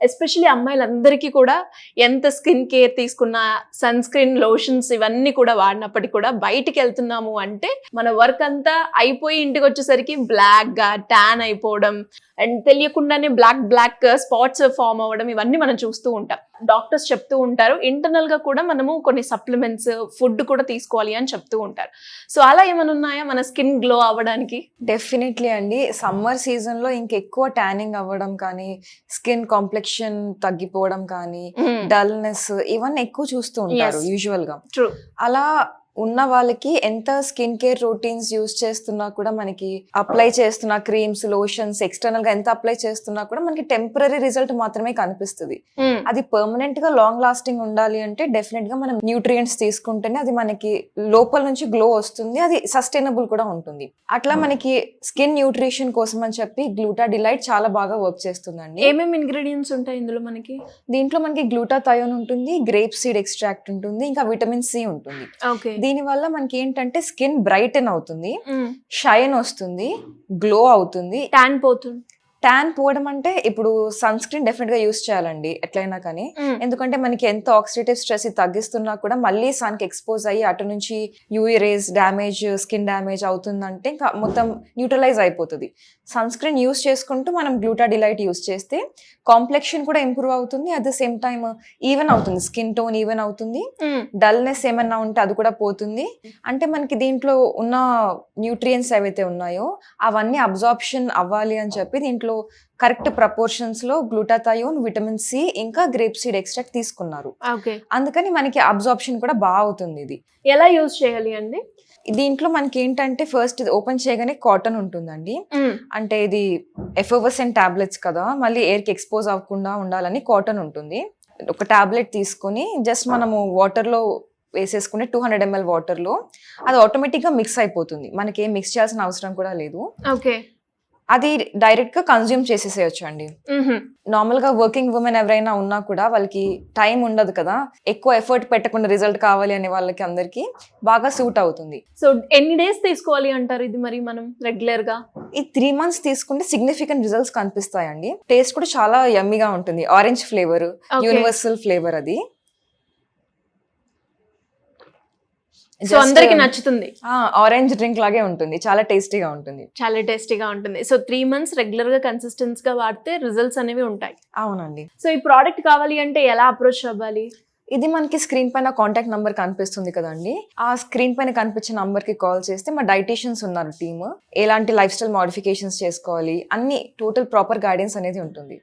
Especially అమ్మాయిలందరికీ కూడా ఎంత skin care తీసుకున్నా, సన్ స్క్రీన్ లోషన్స్ ఇవన్నీ కూడా వాడినప్పటికీ కూడా బయటికి వెళ్తున్నాము అంటే మన వర్క్ అంతా అయిపోయి ఇంటికి వచ్చేసరికి బ్లాక్ గా ట్యాన్ అయిపోవడం అండ్ తెలియకుండానే బ్లాక్ స్పాట్స్ ఫామ్ అవ్వడం ఇవన్నీ మనం చూస్తూ ఉంటాం. డాక్టర్స్ చెప్తూ ఉంటారు ఇంటర్నల్ గా కూడా మనము కొన్ని సప్లిమెంట్స్ ఫుడ్ కూడా తీసుకోవాలి అని చెప్తూ ఉంటారు. సో అలా ఏమైనా ఉన్నాయా మన స్కిన్ గ్లో అవ్వడానికి? డెఫినెట్లీ అండి. సమ్మర్ సీజన్ లో ఇంకెక్కువ ట్యానింగ్ అవ్వడం కానీ, స్కిన్ కాంప్లెక్షన్ తగ్గిపోవడం కానీ, డల్నెస్ ఇవన్నీ ఎక్కువ చూస్తూ ఉంటారు యూజువల్ గా. ట్రూ. అలా ఉన్న వాళ్ళకి ఎంత స్కిన్ కేర్ రొటీన్స్ యూజ్ చేస్తున్నా కూడా, మనకి అప్లై చేస్తున్న క్రీమ్స్, లోషన్స్ ఎక్స్టర్నల్ గా ఎంత అప్లై చేస్తున్నా కూడా మనకి టెంపరీ రిజల్ట్ మాత్రమే కనిపిస్తుంది. అది పర్మనెంట్ గా లాంగ్ లాస్టింగ్ ఉండాలి అంటే డెఫినెట్ గా మనం న్యూట్రియంట్స్ తీసుకుంటేనే అది మనకి లోపల నుంచి గ్లో వస్తుంది, అది సస్టైనబుల్ కూడా ఉంటుంది. అట్లా మనకి స్కిన్ న్యూట్రిషన్ కోసం అని చెప్పి గ్లూటాడిలైట్ చాలా బాగా వర్క్ చేస్తుందండి. ఏమేమి ఇంగ్రీడియంట్స్ ఉంటాయి ఇందులో మనకి? దీంట్లో మనకి గ్లూటాథయోన్ ఉంటుంది, గ్రేప్ సీడ్ ఎక్స్ట్రాక్ట్ ఉంటుంది, ఇంకా విటమిన్ సి ఉంటుంది. ఓకే. దీని వల్ల మనకి ఏంటంటే స్కిన్ బ్రైటన్ అవుతుంది, షైన్ వస్తుంది, గ్లో అవుతుంది. ట్యాన్ పోవడం అంటే ఇప్పుడు సన్ స్క్రీన్ డెఫినెట్ గా యూస్ చేయాలండి ఎట్లయినా కానీ. ఎందుకంటే మనకి ఎంత ఆక్సిడేటివ్ స్ట్రెస్ తగ్గిస్తున్నా కూడా మళ్ళీ సన్ కి ఎక్స్పోజ్ అయ్యి అటు నుంచి UV rays damage, skin damage అవుతుందంటే ఇంకా మొత్తం న్యూట్రలైజ్ అయిపోతుంది. సన్ స్క్రీన్ యూస్ చేసుకుంటూ మనం గ్లూటాడిలైట్ యూస్ చేస్తే కాంప్లెక్షన్ కూడా ఇంప్రూవ్ అవుతుంది, at the same time even అవుతుంది, స్కిన్ టోన్ ఈవెన్ అవుతుంది, డల్నెస్ ఏమన్నా ఉంటే అది కూడా పోతుంది. అంటే మనకి దీంట్లో ఉన్న న్యూట్రియంట్స్ ఏవైతే ఉన్నాయో అవన్నీ అబ్జార్ప్షన్ అవ్వాలి అని చెప్పి దీంట్లో కరెక్ట్ ప్రపోర్షన్స్ లో గ్లూటాథయోన్, విటమిన్ సి ఇంకా గ్రేప్ సీడ్ ఎక్స్ట్రాక్ట్ తీసుకున్నారు. అందుకని మనకి అబ్జార్ప్షన్ కూడా బాగా అవుతుంది. ఇది ఎలా యూజ్ చేయాలి అండి? దీంట్లో మనకి ఏంటంటే ఫస్ట్ ఇది ఓపెన్ చేయగానే కాటన్ ఉంటుందండి. అంటే ఇది ఎఫర్వసెంట్ టాబ్లెట్స్ కదా, మళ్ళీ ఎయిర్ కి ఎక్స్పోజ్ అవ్వకుండా ఉండాలని కాటన్ ఉంటుంది. ఒక టాబ్లెట్ తీసుకొని జస్ట్ మనము వాటర్ లో వేసేసుకునే 200 ml వాటర్ లో అది ఆటోమేటిక్ గా మిక్స్ అయిపోతుంది, మనకి ఏం మిక్స్ చేయాల్సిన అవసరం కూడా లేదు. ఓకే. అది డైరెక్ట్ గా కన్జ్యూమ్ చేసేసేయచ్చు అండి. నార్మల్ గా వర్కింగ్ ఉమెన్ ఎవరైనా ఉన్నా కూడా వాళ్ళకి టైం ఉండదు కదా, ఎక్కువ ఎఫర్ట్ పెట్టకుండా రిజల్ట్ కావాలి అనే వాళ్ళకి అందరికి బాగా సూట్ అవుతుంది. సో ఎన్ని డేస్ తీసుకోవాలి అంటారు ఇది మరి మనం రెగ్యులర్ గా? ఈ 3 months తీసుకుంటే సిగ్నిఫికెంట్ రిజల్ట్స్ కనిపిస్తాయండి. టేస్ట్ కూడా చాలా యమ్మీగా ఉంటుంది, ఆరెంజ్ ఫ్లేవర్, యూనివర్సల్ ఫ్లేవర్ అది. సో అందరికి నచ్చుతుంది. ఆరెంజ్ డ్రింక్ లాగే ఉంటుంది, చాలా టేస్టీగా ఉంటుంది. సో 3 months రెగ్యులర్ గా కన్సిస్టెన్స్ గా వాడితే రిజల్ట్స్ అనేవి ఉంటాయి. అవునండి. సో ఈ ప్రోడక్ట్ కావాలి అంటే ఎలా అప్రోచ్ అవ్వాలి? ఇది మనకి స్క్రీన్ పైన కాంటాక్ట్ నంబర్ కనిపిస్తుంది కదండి, ఆ స్క్రీన్ పైన కనిపించే నంబర్ కి కాల్ చేస్తే మా డైటీషియన్స్ ఉన్నారు టీమ్, ఎలాంటి లైఫ్ స్టైల్ మోడిఫికేషన్స్ చేసుకోవాలి అన్ని టోటల్ ప్రాపర్ గైడెన్స్ అనేది ఉంటుంది.